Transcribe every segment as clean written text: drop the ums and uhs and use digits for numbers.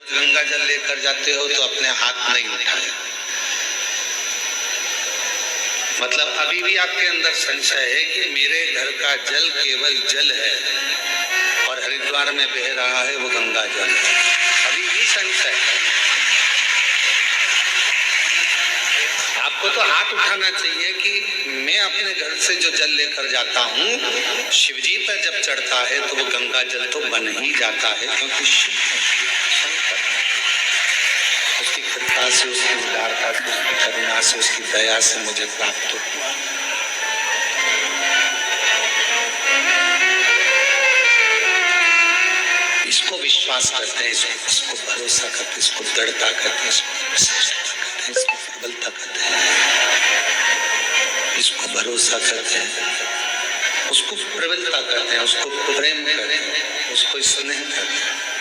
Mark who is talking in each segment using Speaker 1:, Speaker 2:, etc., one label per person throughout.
Speaker 1: गंगा जल लेकर जाते हो तो अपने हाथ नहीं उठाए, मतलब अभी भी आपके अंदर संशय है कि मेरे घर का जल केवल जल है और हरिद्वार में बह रहा है वो गंगा जल है, अभी भी संशय है। आपको तो हाथ उठाना चाहिए कि मैं अपने घर से जो जल लेकर जाता हूँ शिवजी पर जब चढ़ता है तो वो गंगा जल तो बन ही जाता है, क्योंकि शिव उसकी कृपा से, उसकी उदारता से, उसकी करुणा से, उसकी दया से मुझे प्राप्त हुआ। इसको विश्वास करते हैं, इसको भरोसा करते हैं, इसको दृढ़ता करते हैं, इसको प्रबलता करते हैं, इसको भरोसा करते हैं, उसको प्रबलता करते हैं, उसको प्रेम करते हैं, उसको स्नेह करते हैं।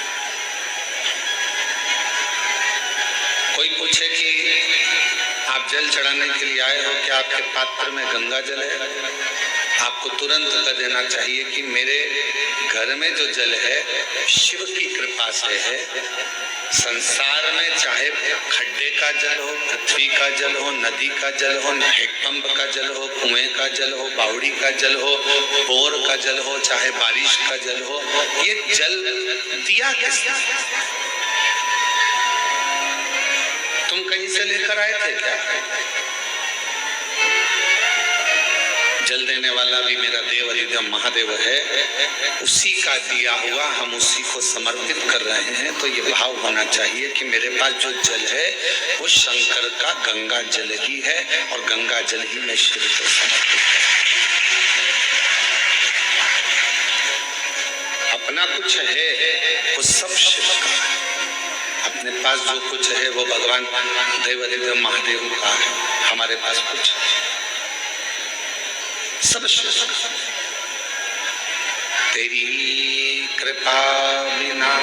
Speaker 1: कोई पूछे कि आप जल चढ़ाने के लिए आए हो, क्या आपके पात्र में गंगा जल है? आपको तुरंत कह देना चाहिए कि मेरे घर में जो जल है शिव की कृपा से है। संसार में चाहे खड्डे का जल हो, पृथ्वी का जल हो, नदी का जल हो, हैंडपंप का जल हो, कुएं का जल हो, बावड़ी का जल हो, बोर का जल हो, चाहे बारिश का जल हो, ये जल दिया किसने? तुम कहीं से लेकर आए थे क्या? जल देने वाला भी मेरा देव अधिदेव महादेव है, उसी का दिया हुआ हम उसी को समर्पित कर रहे हैं। तो ये भाव होना चाहिए कि मेरे पास जो जल है वो शंकर का गंगा जल ही है और गंगा जल ही मैं शिव को समर्पित कर। अपना कुछ है वो सब शिव का है, अपने पास जो कुछ है वो भगवान देव अधिदेव महादेव का है, हमारे पास कुछ सब शिव का। तेरी कृपा बिना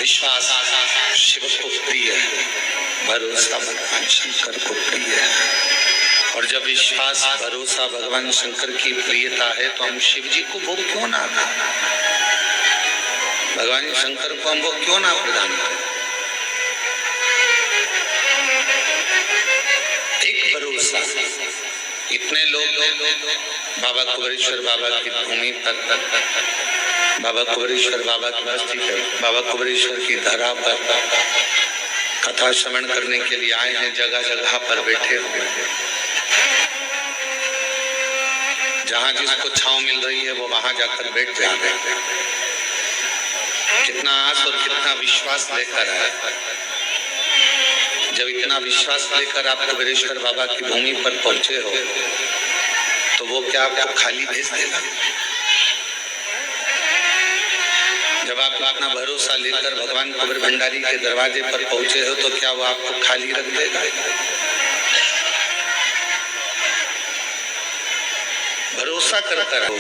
Speaker 1: विश्वास शिव को प्रिय है, भरोसा भगवान शंकर को प्रिय है। और जब विश्वास भरोसा भगवान शंकर की प्रियता है तो हम शिव जी को वो क्यों ना दें, भगवान शंकर को हम वो क्यों ना प्रदान करें। एक भरोसा, इतने लोग बाबा कुबेरेश्वर बाबा की भूमि पर, बाबा कुबेरेश्वर बाबा की बस्ती पर, बाबा कुबेरेश्वर की धरा पर कथा श्रवण करने के लिए आए हैं, जगह जगह पर बैठे हुए हैं। जहां जिसको छांव मिल रही है वो वहां जाकर बैठ जा रहे हैं। कितना आस और कितना विश्वास लेकर आए। जब इतना विश्वास लेकर आप कुबेरेश्वर बाबा की भूमि पर पहुंचे हो तो वो क्या आपको खाली भेज देगा? जब आप अपना भरोसा लेकर भगवान कुबेर भंडारी के दरवाजे पर पहुंचे हो तो क्या वो आपको खाली रख देगा? भरोसा करता रहो।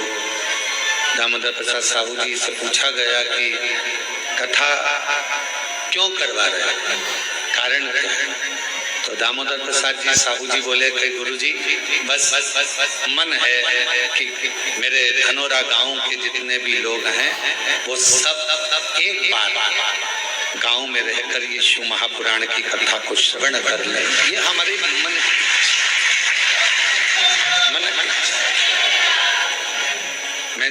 Speaker 1: दामोदर प्रसाद साहू जी से पूछा गया कि कथा क्यों करवा रहे, कारण क्या है? तो दामोदर प्रसाद जी साहू जी बोले कि गुरु जी बस मन है कि मेरे धनोरा गांव के जितने भी लोग हैं वो सब एक बार गांव में रहकर ये शिव महापुराण की कथा को श्रवण कर ले। ये हमारे मन मैं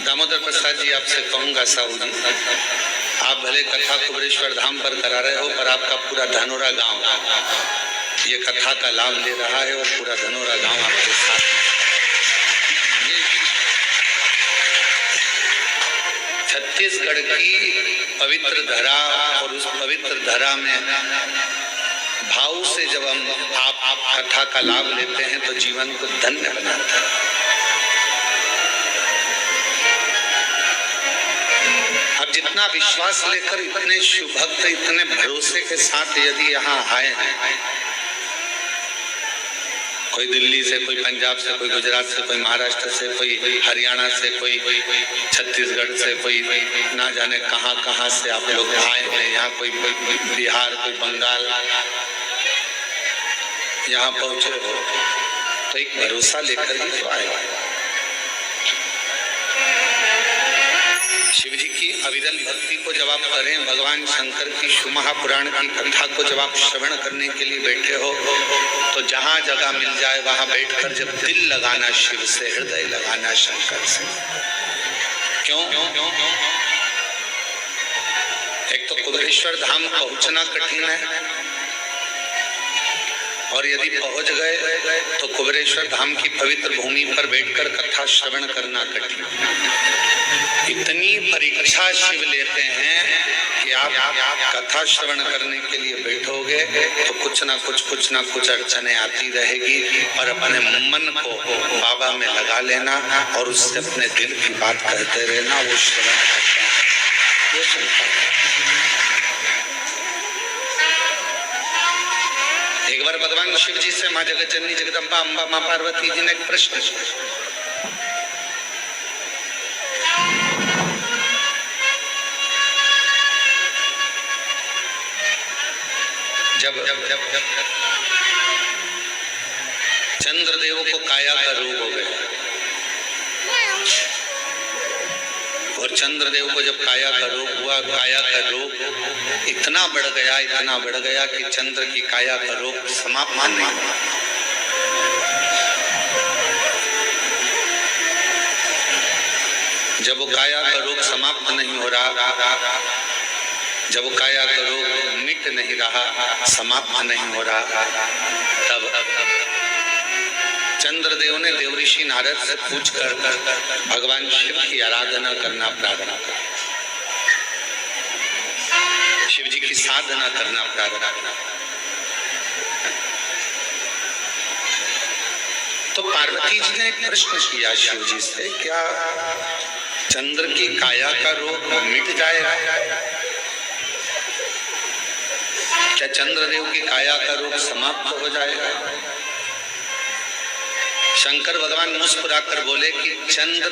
Speaker 1: दामोदर प्रसाद जी आपसे कहूंगा साहू जी, आप भले कथा कुबेरेश्वर धाम पर करा रहे हो पर आपका पूरा धनोरा गांव ये कथा का लाभ ले रहा है और पूरा धनोरा गांव आपके साथ। छत्तीसगढ़ की पवित्र धरा और उस पवित्र धरा में भाव से जब हम आप कथा का लाभ लेते हैं तो जीवन को धन्य बनाता है। अब जितना विश्वास लेकर इतने शिव भक्त इतने भरोसे के साथ यदि यहाँ आए हैं, कोई दिल्ली से, कोई पंजाब से, कोई गुजरात से, कोई महाराष्ट्र से, कोई हरियाणा से, कोई छत्तीसगढ़ से, कोई ना जाने कहां कहां से आप लोग आए हैं यहाँ कोई बिहार, कोई बंगाल, यहाँ पहुंचे हो तो एक भरोसा लेकर ही तो आए। शिव जी की अविरल भक्ति को जब आप करें, भगवान शंकर की महापुराण की कथा को जब आप श्रवण करने के लिए बैठे हो, तो जहां जगह मिल जाए वहां बैठकर जब दिल लगाना शिव से, हृदय लगाना शंकर से। क्यों? एक तो कुबेरेश्वर धाम पहुंचना कठिन है, और यदि पहुंच गए तो कुबेरेश्वर धाम की पवित्र भूमि पर बैठकर कथा श्रवण करना कठिन। इतनी परीक्षा शिव लेते हैं कि आप कथा श्रवण करने के लिए बैठोगे तो कुछ ना कुछ अड़चने आती रहेगी, और अपने मन को बाबा में लगा लेना और उससे अपने दिल की बात कहते रहना। वो श्रवण एक बार भगवान शिव जी से माँ जगत जननी जगदम्बा अम्बा माँ पार्वती जी ने एक प्रश्न किया। जब चंद्रदेव को काया का रोग हो गया, और चंद्रदेव को जब काया का रोग हुआ, काया का रोग इतना बढ़ गया कि चंद्र की काया का रोग समाप्त नहीं हुआ। जब वो काया का रोग समाप्त नहीं हो रहा, जब वो काया का रोग मिट नहीं रहा, समाप्त नहीं हो रहा, तब चंद्रदेव ने देवऋषि नारद से पूछकर भगवान शिव की आराधना करना प्रारंभ किया, शिव जी की साधना करना प्रारंभ किया। तो पार्वती जी ने एक प्रश्न किया शिव जी से, क्या चंद्र की काया का रोग मिट जाएगा? क्या चंद्रदेव की काया का रोग समाप्त हो जाएगा? शंकर भगवान मुस्कुराकर बोले कि चंद्र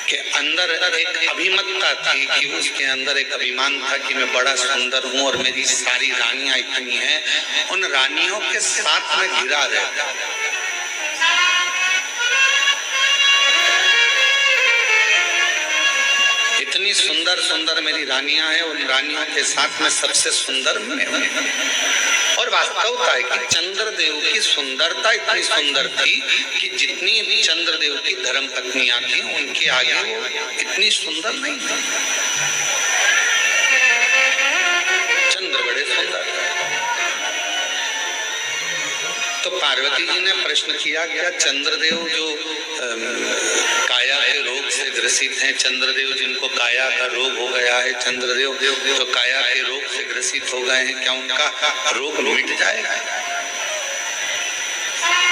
Speaker 1: के अंदर एक अभिमतता थी, कि उसके अंदर एक अभिमान था कि मैं बड़ा सुंदर हूं और मेरी सारी रानियां इतनी हैं, उन रानियों के साथ में घिरा रहता। इतनी सुंदर सुंदर मेरी रानियां हैं, उन रानियों के साथ में सबसे सुंदर मैं हूं। और वास्तवता है कि चंद्रदेव की सुंदरता इतनी सुंदर थी कि जितनी चंद्रदेव की धर्म पत्नियां थी उनके आगे वो इतनी सुंदर नहीं थी। चंद्र बड़े सुंदर थे। तो पार्वती जी ने प्रश्न किया, क्या चंद्रदेव जो काया के रोग से ग्रसित हैं, चंद्रदेव जिनको काया का रोग हो गया है, चंद्रदेव जो काया के रोग से ग्रसित हो गए हैं, क्या उनका रोग मिट जाएगा?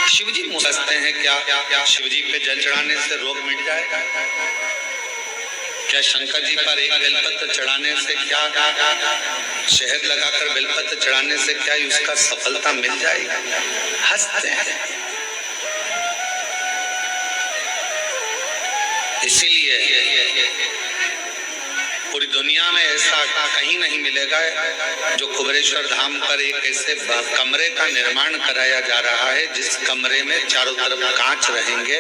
Speaker 1: शिव जी मुस्कुराते हैं, क्या शिव जी पे जल चढ़ाने से रोग मिट जाएगा? क्या शंकर जी पर एक बेलपत्र चढ़ाने से, क्या शहद लगाकर बेलपत्र चढ़ाने से क्या उसका सफलता मिल जाएगी? हंसते हैं। इसीलिए पूरी दुनिया में ऐसा कहीं नहीं मिलेगा जो कुबेरेश्वर धाम पर एक ऐसे कमरे का निर्माण कराया जा रहा है जिस कमरे में चारों तरफ कांच रहेंगे,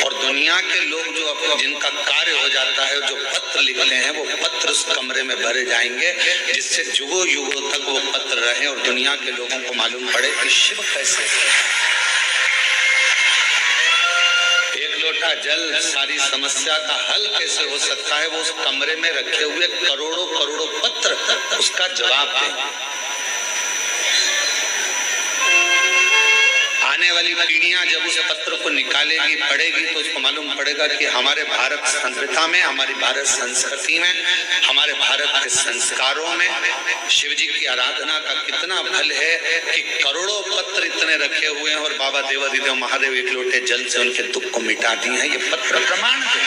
Speaker 1: और दुनिया के लोग जो जिनका कार्य हो जाता है, जो पत्र लिखते हैं, वो पत्र उस कमरे में भरे जाएंगे, जिससे युगों युगों तक वो पत्र रहे और दुनिया के लोगों को मालूम पड़े कि शिव कैसे। एक लोटा जल सारी समस्या का हल कैसे हो सकता है, वो उस कमरे में रखे हुए करोड़ों करोड़ों पत्र उसका जवाब दें। आने वाली पीढ़ियां जब उस पत्र को निकालेगी, पढ़ेगी, तो उसको मालूम पड़ेगा कि हमारे भारत सभ्यता में, हमारी भारत संस्कृति में, हमारे भारत के संस्कारों में शिव जी की आराधना का कितना फल है कि करोड़ों पत्र इतने रखे हुए हैं और बाबा देवाधिदेव महादेव एक लोटे जल से उनके दुख को मिटा दिए हैं। ये पत्र प्रमाण है।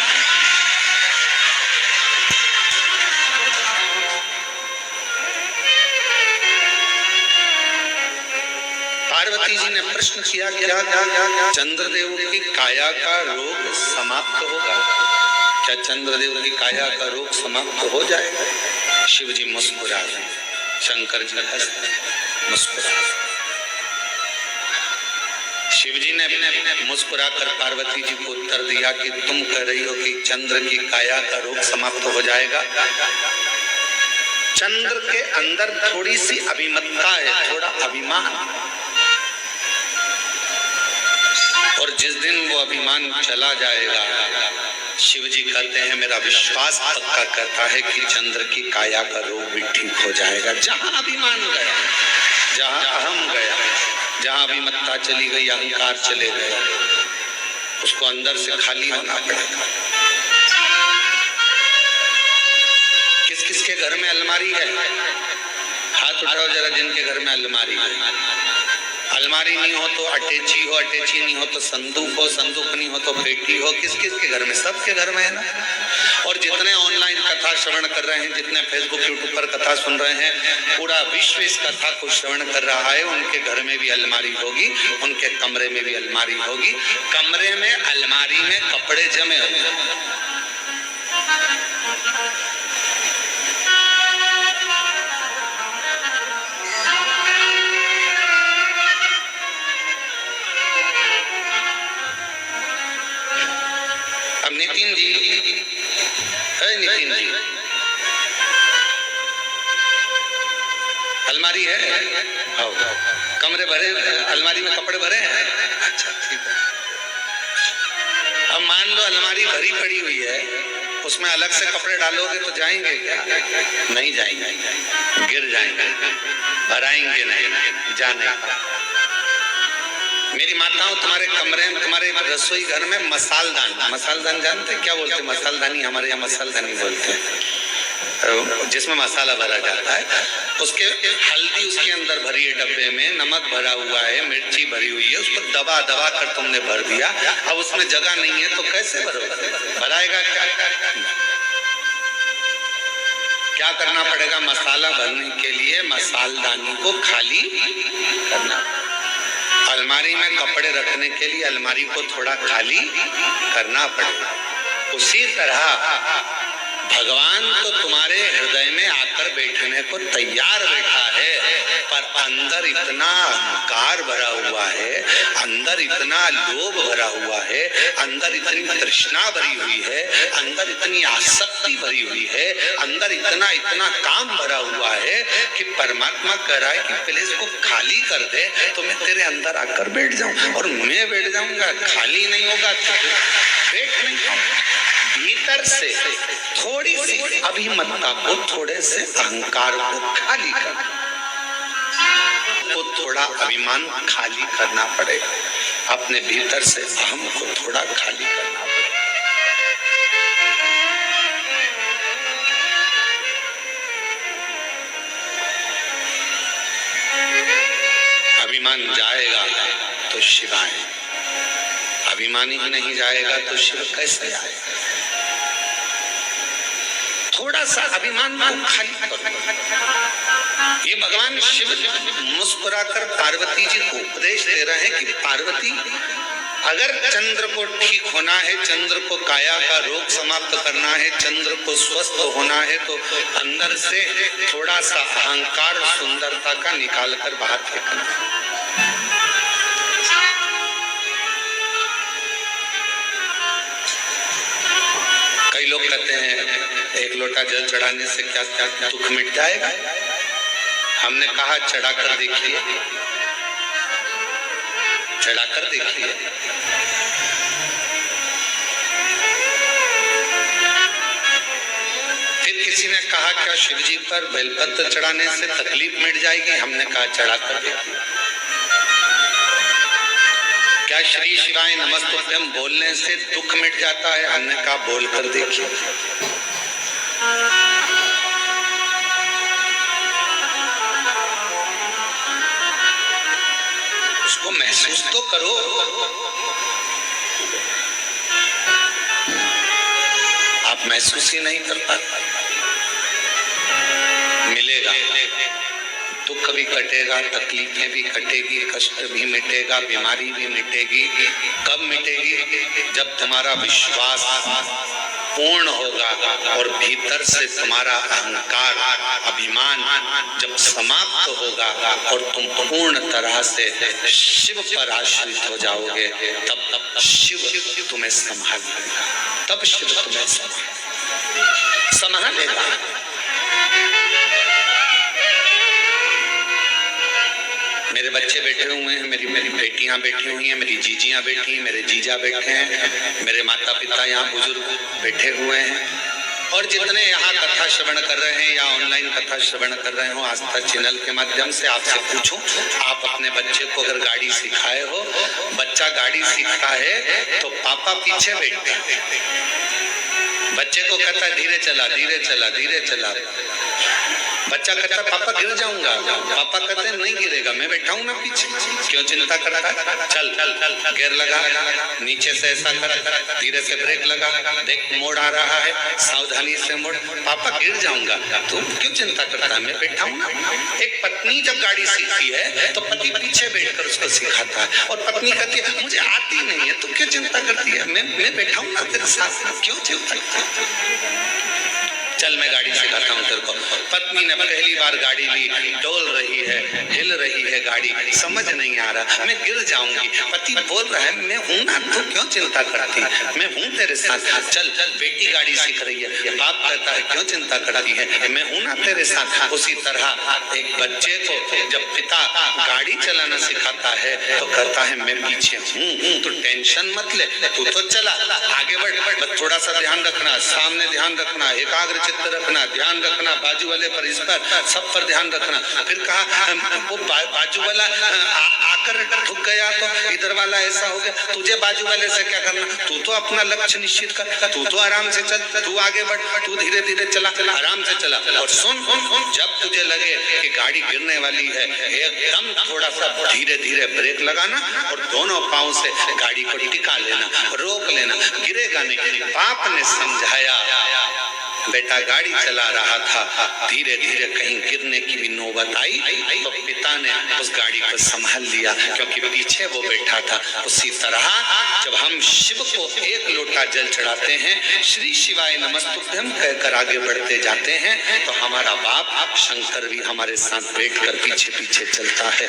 Speaker 1: पार्वती जी ने प्रश्न किया, क्या चंद्रदेव की काया का रोग समाप्त होगा? क्या चंद्रदेव की काया का रोग समाप्त हो जाएगा? शिव जी मुस्कुरा रहे, शंकर जी हंस मुस्कुरा। शिव जी ने मुस्कुराकर पार्वती जी को उत्तर दिया कि तुम कह रही हो कि चंद्र की काया का रोग समाप्त हो जाएगा। चंद्र के अंदर थोड़ी सी अभिमतता है, थोड़ा अभिमान, और जिस दिन वो अभिमान चला जाएगा, शिव जी कहते हैं मेरा विश्वास पक्का करता है कि चंद्र की काया का रोग भी ठीक हो जाएगा। जहां अभिमान गया, जहां अहम गया, जहां अभिमत्ता चली गई, अहंकार चले गए, उसको अंदर से खाली होना पड़ेगा। किस किस के घर में अलमारी है? हाथ उठाओ जरा जिनके घर में अलमारी है। अलमारी नहीं हो तो अटैची हो, अटैची नहीं हो तो संदूक हो, संदूक नहीं हो तो पेटी हो। किस किस के घर में? सबके घर में है ना। और जितने ऑनलाइन कथा श्रवण कर रहे हैं, जितने फेसबुक यूट्यूब पर कथा सुन रहे हैं, पूरा विश्व इस कथा को श्रवण कर रहा है। उनके घर में भी अलमारी होगी, उनके कमरे में भी अलमारी होगी। कमरे में अलमारी में कपड़े जमे हुए, नितिन जी है, नितिन जी अलमारी है? आओ, कमरे भरे, अलमारी में कपड़े भरे हैं? अच्छा ठीक है। अब मान लो अलमारी भरी पड़ी हुई है, उसमें अलग से कपड़े डालोगे तो जाएंगे क्या? नहीं जाएंगे, गिर जाएंगे, भराएंगे नहीं, जाने। मेरी माताओं, तुम्हारे कमरे में, तुम्हारे रसोई घर में मसालदान, मसालदान जानते क्या बोलते? मसालदानी, हमारे यहाँ मसालदानी बोलते हैं, जिसमें मसाला भरा जाता है। उसके हल्दी उसके अंदर भरी है, डब्बे में नमक भरा हुआ है, मिर्ची भरी हुई है, उसको दबा दबा कर तुमने भर दिया। अब उसमें जगह नहीं है तो कैसे भरोगे? भराएगा क्या? क्या करना पड़ेगा? मसाला भरने के लिए मसालदानी को खाली करना। अलमारी में कपड़े रखने के लिए अलमारी को थोड़ा खाली करना पड़ेगा। उसी तरह भगवान तो तुम्हारे हृदय में आकर बैठने को तैयार बैठा है, पर अंदर इतना अहंकार भरा हुआ है, अंदर इतना लोभ भरा हुआ है, अंदर इतनी तृष्णा भरी हुई है, अंदर इतनी आसक्ति भरी हुई है, अंदर इतना इतना काम भरा हुआ है कि परमात्मा कह रहा है कि पहले इसको खाली कर दे तो मैं तेरे अंदर आकर बैठ जाऊं। और मैं बैठ जाऊंगा, खाली नहीं होगा तो बैठ नहीं पाऊंगा। भीतर से थोड़ी सी अभिमत्ता को, थोड़े से अहंकार को खाली कर, को थोड़ा अभिमान खाली करना पड़ेगा। अपने भीतर से अहम को थोड़ा खाली करना पड़ेगा। अभिमान जाएगा तो शिव आए, अभिमानी ही नहीं जाएगा तो शिव कैसे आएगा? थोड़ा सा अभिमान को खाली करो। ये भगवान शिव मुस्कुराकर पार्वती जी को उपदेश दे रहे हैं कि पार्वती, अगर चंद्र को ठीक होना है, चंद्र को काया का रोग समाप्त करना है, चंद्र को स्वस्थ होना है, तो अंदर से थोड़ा सा अहंकार और सुंदरता का निकाल कर बाहर फेंकना। कई लोग कहते हैं एक लोटा जल चढ़ाने से क्या क्या दुख मिट जाएगा। हमने कहा चढ़ाकर देखिए, चढ़ाकर देखिए। फिर किसी ने कहा क्या शिव जी पर बेलपत्र चढ़ाने से तकलीफ मिट जाएगी? हमने कहा चढ़ाकर देखिए। क्या श्री शिवाय नमस्तुभ्यम बोलने से दुख मिट जाता है? हमने कहा बोलकर देखिए। उसको महसूस तो करो। आप महसूस ही नहीं कर पाते। मिलेगा, दुख भी कटेगा, तकलीफें भी कटेगी, कष्ट भी मिटेगा, बीमारी भी मिटेगी। कब मिटेगी? जब तुम्हारा विश्वास पूर्ण होगा और भीतर से तुम्हारा अहंकार, अभिमान जब समाप्त होगा और तुम पूर्ण तरह से शिव पर आश्रित हो जाओगे, तब शिव तुम्हें संभालेगा, तब शिव तुम्हें संभालेगा। मेरे बच्चे बैठे हुए हैं, मेरी बेटियां बैठी हुई हैं, मेरी जीजियां बैठी हैं, मेरे जीजा बैठे हैं, मेरे माता पिता यहाँ बुजुर्ग बैठे हुए हैं, और जितने यहाँ कथा श्रवण कर रहे हैं या ऑनलाइन कथा श्रवण कर रहे हो आस्था चैनल के माध्यम से, आपसे पूछूं, आप अपने बच्चे को अगर गाड़ी सिखाए हो, बच्चा गाड़ी सीखता है तो पापा पीछे बैठते हैं, बच्चे को कहता है धीरे चला धीरे चला धीरे चला, बच्चा कहता है पापा गिर जाऊंगा, पापा कहते हैं नहीं गिरेगा, मैं बैठा हूं ना पीछे, क्यों चिंता करता है, चल गियर लगा, नीचे से ऐसा कर, धीरे से ब्रेक लगा, देख मोड़ आ रहा है, सावधानी से मोड़, पापा गिर जाऊंगा, तू क्यों चिंता करता है, मैं बैठा हूं ना। एक पत्नी जब गाड़ी सीखती है तो पति पीछे बैठकर उसको सिखाता है, और पत्नी कहती है मुझे आती नहीं है, तू क्यों चिंता करती है, मैं बैठा हूं ना तेरे साथ, क्यों चिंता करती है, चल मैं गाड़ी सिखाता हूँ तेरे को। पत्नी ने पहली बार गाड़ी ली, डोल रही है, हिल रही है गाड़ी, समझ नहीं आ रहा, मैं गिर जाऊंगी, पति बोल रहा है मैं हूं ना, तू क्यों चिंता करती, मैं हूं तेरे साथ, चल। बेटी गाड़ी सीख रही है, बाप कहता है क्यों चिंता करती है, मैं हूं ना तेरे साथ। उसी तरह एक बच्चे को जब पिता गाड़ी चलाना सिखाता है तो कहता है मैं पीछे हूँ, तू टेंशन मत ले, तू तो चला, आगे बढ़, थोड़ा सा ध्यान रखना, सामने ध्यान रखना, एकाग्र चित्त रखना, ध्यान रखना, बाजू वाले पर, इस पर, सब पर ध्यान रखना। फिर कहा वो बाजू वाला आकर ठुक गया तो इधर वाला ऐसा हो गया, तुझे बाजू वाले से क्या करना, तू तो अपना लक्ष्य निश्चित कर, तू तो आराम से चल, तू आगे बढ़, तू धीरे धीरे चला, आराम से चला। और सुन, जब तुझे लगे कि गाड़ी गिरने वाली है, एकदम थोड़ा सा धीरे धीरे ब्रेक लगाना और दोनों पांव से गाड़ी को टिका लेना, रोक लेना, गिरेगा नहीं। बाप ने समझाया, बेटा गाड़ी चला रहा था, धीरे धीरे कहीं गिरने की भी नौबत आई तो पिता ने उस गाड़ी को संभाल लिया, क्योंकि पीछे वो बैठा था। उसी तरह जब हम शिव को एक लोटा जल चढ़ाते हैं, श्री शिवाय नमस्तुभ्यम कहकर आगे बढ़ते जाते हैं, तो हमारा बाप शंकर भी हमारे साथ बैठकर पीछे पीछे चलता है।